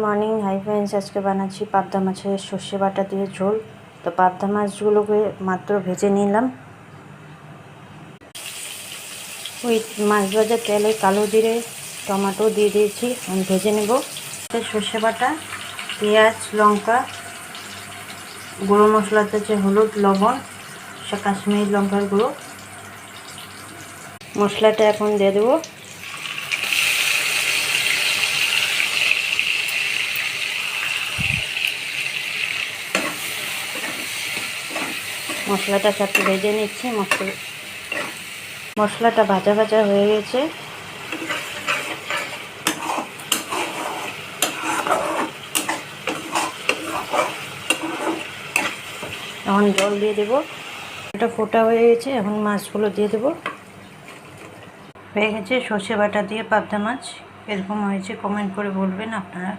Morning, hi friends. আজকে বানাচ্ছি পাবদা মাছের সর্ষে বাটা দিয়ে ঝোল। তো পাবদা মাছগুলোকে মাত্র ভেজে নিলাম। ওই মাছ ভাজার তেলে কালো জিরে টমেটো দিয়ে দিয়েছি, আমি ভেজে নেব। সর্ষে বাটা, পেঁয়াজ, লঙ্কা, গুঁড়ো মশলাতে হচ্ছে হলুদ, লবণ, কাশ্মীরি লঙ্কার গুঁড়ো। মশলাটা এখন দিয়ে দেবো। মশলাটা সাথে ভেজে নিচ্ছি। মশলাটা ভাজা ভাজা হয়ে গেছে। এখন জল দিয়ে দেবো। এটা ফোটা হয়ে গেছে, এখন মাছগুলো দিয়ে দেবো। হয়ে গেছে সর্ষে বাটা দিয়ে পাবদা মাছ। এরকম হয়েছে, কমেন্ট করে বলবেন আপনারা।